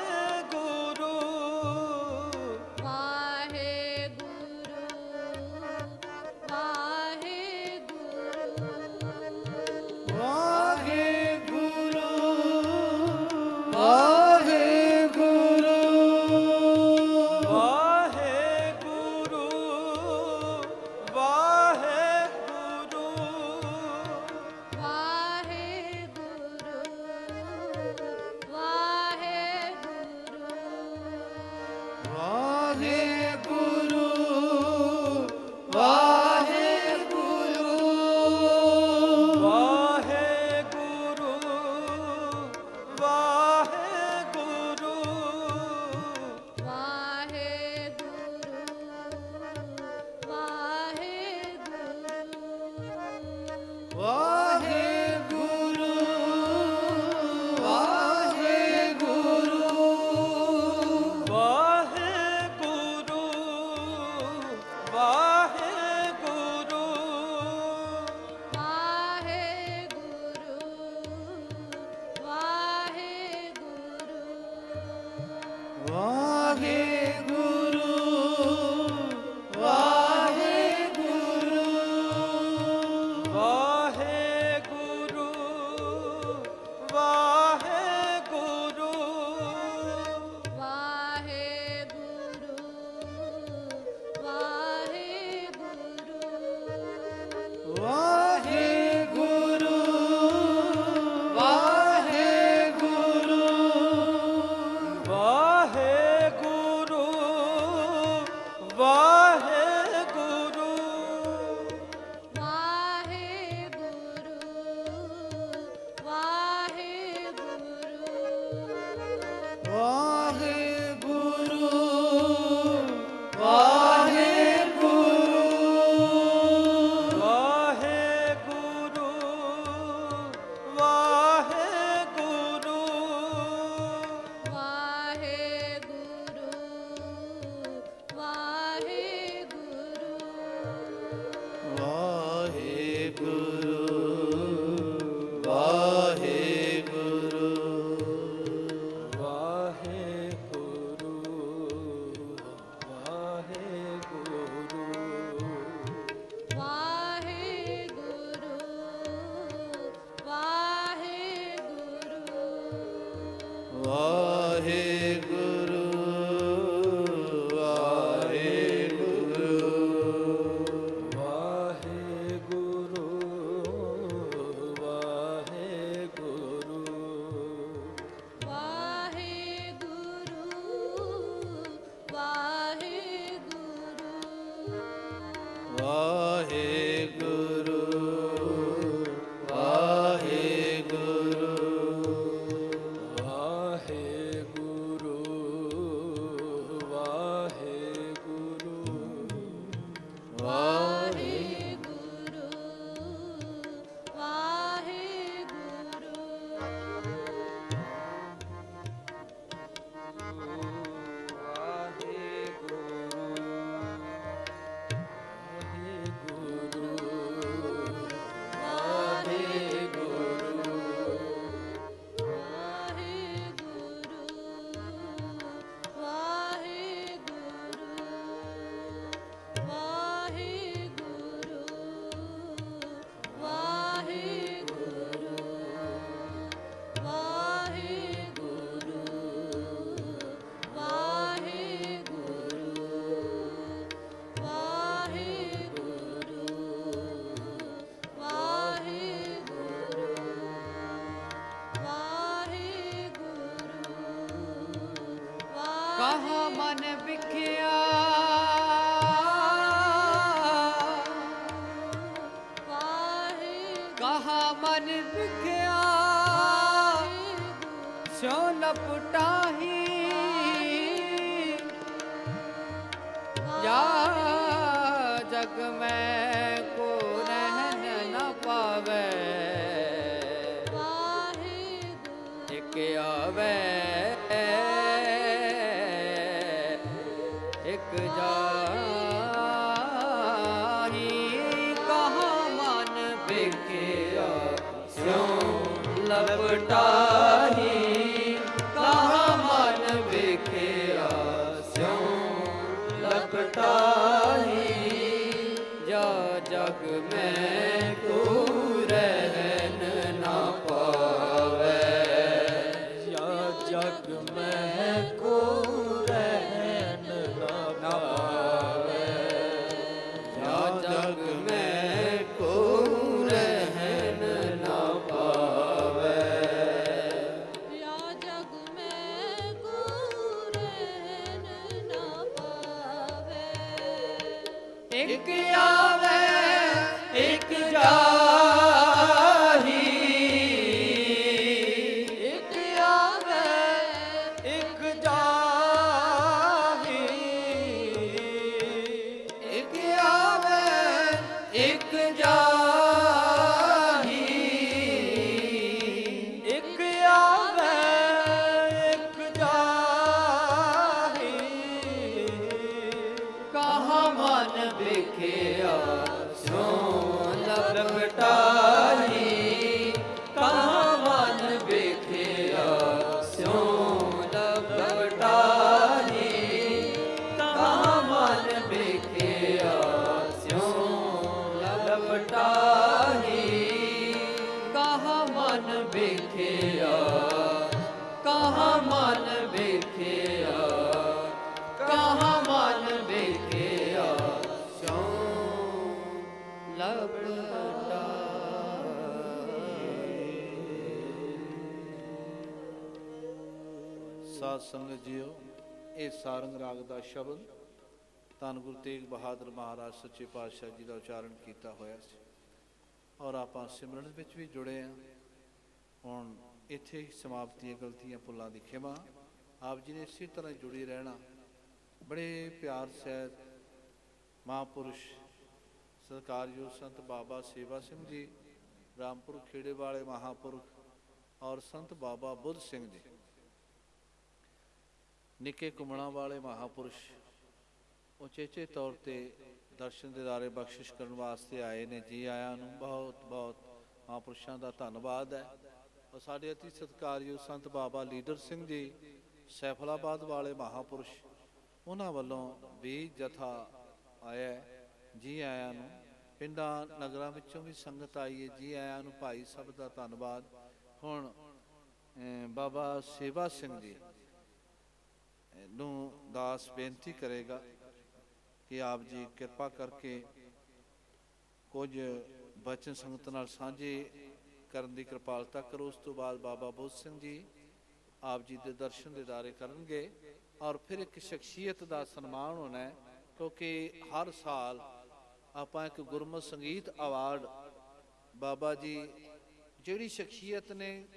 ਕਹਾਂ ਮਨ ਵਿਖਿਆ ਕਹਾਂ ਮਨ ਵਿਖਿਆ ਸੋ ਲਪਟਾਹੀ या जग में को रहन न पावे एक आवे एक जाही कहाँ मन बिकिया स्यों ਲਪਟਾਹੀ ਕਹਾਂ ਮਨ ਵੇਖਿਆ ਸਿਉ ਲਪਟਾਹੀ ਜਾ ਜਗ ਮੈਂ ਕੋ ਰਹਿਨ ਨਾ ਪਾਵੇ ਜਾਂ ਜਗ ਮੈਂ ਕੋ ਰਹਿਨ ਨਾ ਪਾਵੇ ਜਾ ਜਗ ਮੈਂ ਕੋ ਰਹਿਨ ਨਾ ਪਾਵੇ ਜਾਂ ਜਗ ਮੈਂ ਕੋ ਰਹਿਨ ਨਾ ਪਾਵੇ ਇੱਕ ਆਵੇ ਇੱਕ ਜਾਹੀ ਇੱਕ ਆਵੇ ਇੱਕ ਜਾਹੀ ਇੱਕ ਆਵੇ ਇੱਕ ਜਾਹੀ ਇੱਕ ਆਵੇ ਇੱਕ ਜਾਹੀ ਕਹਾਂ ਮਨ ਵੇਖਿਆ ਸਿਉ ਲਪਟਾਹੀ ਕਹਾਂ ਮਨ ਵੇਖਿਆ ਸਿਉ ਲਪਟਾਹੀ ਕਹਾਂ ਮਨ ਵੇਖਿਆ ਸਿਉ ਲਪਟਾਹੀ ਕਹਾਂ ਮਨ ਵੇਖਿਆ ਕਹਾਂ ਮਨ ਵੇਖਿਆ ਕਹਾਂ ਮਨ ਵੇਖਿਆ ਸਿਉ ਸਾਧ ਸੰਗਤ ਜੀਓ, ਇਹ ਸਾਰੰਗ ਰਾਗ ਦਾ ਸ਼ਬਦ ਧੰਨ ਗੁਰੂ ਤੇਗ ਬਹਾਦਰ ਮਹਾਰਾਜ ਸੱਚੇ ਪਾਤਸ਼ਾਹ ਜੀ ਦਾ ਉਚਾਰਨ ਕੀਤਾ ਹੋਇਆ ਸੀ ਔਰ ਆਪਾਂ ਸਿਮਰਨ ਵਿੱਚ ਵੀ ਜੁੜੇ ਹਾਂ। ਹੁਣ ਇੱਥੇ ਹੀ ਸਮਾਪਤੀ ਹੈ। ਗਲਤੀਆਂ ਭੁੱਲਾਂ ਦੀ ਖਿਮਾ। ਆਪ ਜੀ ਨੇ ਇਸੇ ਤਰ੍ਹਾਂ ਜੁੜੇ ਰਹਿਣਾ। ਬੜੇ ਪਿਆਰ ਸਹਿਤ ਮਹਾਂਪੁਰਸ਼ ਸਤਿਕਾਰਯੋਗ ਸੰਤ ਬਾਬਾ ਸੇਵਾ ਸਿੰਘ ਜੀ, ਰਾਮਪੁਰ ਖੇੜੇ ਵਾਲੇ ਮਹਾਂਪੁਰਖ ਔਰ ਸੰਤ ਬਾਬਾ ਬੁੱਧ ਸਿੰਘ ਜੀ, ਨਿੱਕੇ ਕੁਮਣਾ ਵਾਲੇ ਮਹਾਂਪੁਰਸ਼ ਉਚੇਚੇ ਤੌਰ ਤੇ ਦਰਸ਼ਨ ਦਿਦਾਰੇ ਬਖਸ਼ਿਸ਼ ਕਰਨ ਵਾਸਤੇ ਆਏ ਨੇ। ਜੀ ਆਇਆਂ ਨੂੰ ਬਹੁਤ ਬਹੁਤ ਮਹਾਂਪੁਰਸ਼ਾਂ ਦਾ ਧੰਨਵਾਦ ਹੈ। ਔਰ ਸਾਡੇ ਅਤੀ ਸਤਿਕਾਰਯੋਗ ਸੰਤ ਬਾਬਾ ਲੀਡਰ ਸਿੰਘ ਜੀ ਸੈਫਲਾਬਾਦ ਵਾਲੇ ਮਹਾਂਪੁਰਸ਼, ਉਹਨਾਂ ਵੱਲੋਂ ਵੀ ਜਥਾ ਆਇਆ ਹੈ। ਜੀ ਆਇਆਂ ਨੂੰ। ਪਿੰਡਾਂ ਨਗਰਾਂ ਵਿੱਚੋਂ ਵੀ ਸੰਗਤ ਆਈ ਹੈ। ਜੀ ਆਇਆਂ ਨੂੰ। ਭਾਈ ਸਭ ਦਾ ਧੰਨਵਾਦ। ਹੁਣ ਬਾਬਾ ਸੇਵਾ ਸਿੰਘ ਜੀ ਨੂੰ ਦਾਸ ਬੇਨਤੀ ਕਰੇਗਾ ਕਿ ਆਪ ਜੀ ਕਿਰਪਾ ਕਰਕੇ ਕੁਝ ਬਚਨ ਸੰਗਤ ਨਾਲ ਸਾਂਝੇ ਕਰਨ ਦੀ ਕਿਰਪਾਲਤਾ ਕਰੋ। ਉਸ ਤੋਂ ਬਾਅਦ ਬਾਬਾ ਬੁੱਧ ਸਿੰਘ ਜੀ ਆਪ ਜੀ ਦੇ ਦਰਸ਼ਨ ਦਿਦਾਰੇ ਕਰਨਗੇ ਔਰ ਫਿਰ ਇੱਕ ਸ਼ਖਸੀਅਤ ਦਾ ਸਨਮਾਨ ਹੋਣਾ ਹੈ, ਕਿਉਂਕਿ ਹਰ ਸਾਲ ਆਪਾਂ ਇੱਕ ਗੁਰਮਤਿ ਸੰਗੀਤ ਅਵਾਰਡ ਬਾਬਾ ਜੀ ਜਿਹੜੀ ਸ਼ਖਸੀਅਤ ਨੇ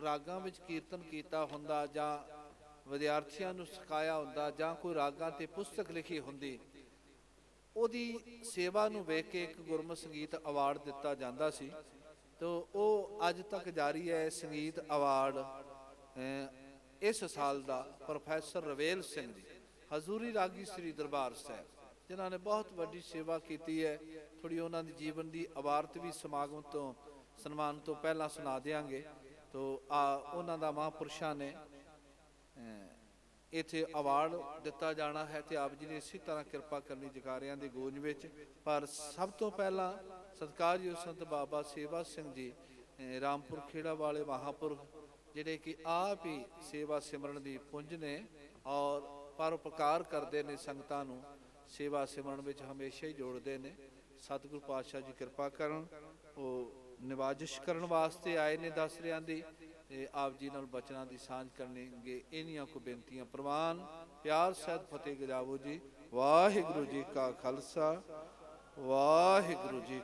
ਰਾਗਾਂ ਵਿੱਚ ਕੀਰਤਨ ਕੀਤਾ ਹੁੰਦਾ ਜਾਂ ਵਿਦਿਆਰਥੀਆਂ ਨੂੰ ਸਿਖਾਇਆ ਹੁੰਦਾ ਜਾਂ ਕੋਈ ਰਾਗਾਂ ਤੇ ਪੁਸਤਕ ਲਿਖੀ ਹੁੰਦੀ, ਉਹਦੀ ਸੇਵਾ ਨੂੰ ਵੇਖ ਕੇ ਇੱਕ ਗੁਰਮਤਿ ਸੰਗੀਤ ਅਵਾਰਡ ਦਿੱਤਾ ਜਾਂਦਾ ਸੀ। ਤੇ ਉਹ ਅੱਜ ਤੱਕ ਜਾਰੀ ਹੈ। ਸੰਗੀਤ ਅਵਾਰਡ ਇਸ ਸਾਲ ਦਾ ਪ੍ਰੋਫੈਸਰ ਰਵੇਲ ਸਿੰਘ ਜੀ, ਹਜ਼ੂਰੀ ਰਾਗੀ ਸ੍ਰੀ ਦਰਬਾਰ ਸਾਹਿਬ, ਜਿਨ੍ਹਾਂ ਨੇ ਬਹੁਤ ਵੱਡੀ ਸੇਵਾ ਕੀਤੀ ਹੈ। ਥੋੜੀ ਉਹਨਾਂ ਦੀ ਜੀਵਨ ਦੀ ਅਵਾਰਤ ਵੀ ਸਮਾਗਮ ਤੋਂ ਸਨਮਾਨ ਤੋਂ ਪਹਿਲਾਂ ਸੁਣਾ ਦਿਆਂਗੇ। ਤੋ ਉਹਨਾਂ ਦਾ ਮਹਾਂਪੁਰਸ਼ਾਂ ਨੇ ਇੱਥੇ ਅਵਾਰਡ ਦਿੱਤਾ ਜਾਣਾ ਹੈ ਤੇ ਆਪ ਜੀ ਨੇ ਇਸੇ ਤਰ੍ਹਾਂ ਕਿਰਪਾ ਕਰਨੀ ਜਕਾਰਿਆਂ ਦੀ ਗੂੰਜ ਵਿੱਚ। ਪਰ ਸਭ ਤੋਂ ਪਹਿਲਾਂ ਸਤਿਕਾਰਯੋਗ ਸੰਤ ਬਾਬਾ ਸੇਵਾ ਸਿੰਘ ਜੀ ਰਾਮਪੁਰ ਖੇੜਾ ਵਾਲੇ ਮਹਾਂਪੁਰਖ, ਜਿਹੜੇ ਕਿ ਆਪ ਹੀ ਸੇਵਾ ਸਿਮਰਨ ਦੀ ਪੁੰਜ ਨੇ ਔਰ ਪਰਉਪਕਾਰ ਕਰਦੇ ਨੇ, ਸੰਗਤਾਂ ਨੂੰ ਸੇਵਾ ਸਿਮਰਨ ਵਿੱਚ ਹਮੇਸ਼ਾ ਹੀ ਜੋੜਦੇ ਨੇ। ਸਤਿਗੁਰੂ ਪਾਤਸ਼ਾਹ ਜੀ ਕਿਰਪਾ ਕਰਨ। ਉਹ ਨਿਵਾਜਿਸ਼ ਕਰਨ ਵਾਸਤੇ ਆਏ ਨੇ ਦਸਰਿਆਂ ਦੀ ਤੇ ਆਪ ਜੀ ਨਾਲ ਬਚਨਾਂ ਦੀ ਸਾਂਝ ਕਰਨਗੇ। ਇਨੀਆਂ ਕੋ ਬੇਨਤੀਆਂ ਪ੍ਰਵਾਨ। ਪਿਆਰ ਸਹਿਤ ਫਤਿਹ ਗਜਾਵੋ ਜੀ। ਵਾਹਿਗੁਰੂ ਜੀ ਕਾ ਖਾਲਸਾ, ਵਾਹਿਗੁਰੂ ਜੀ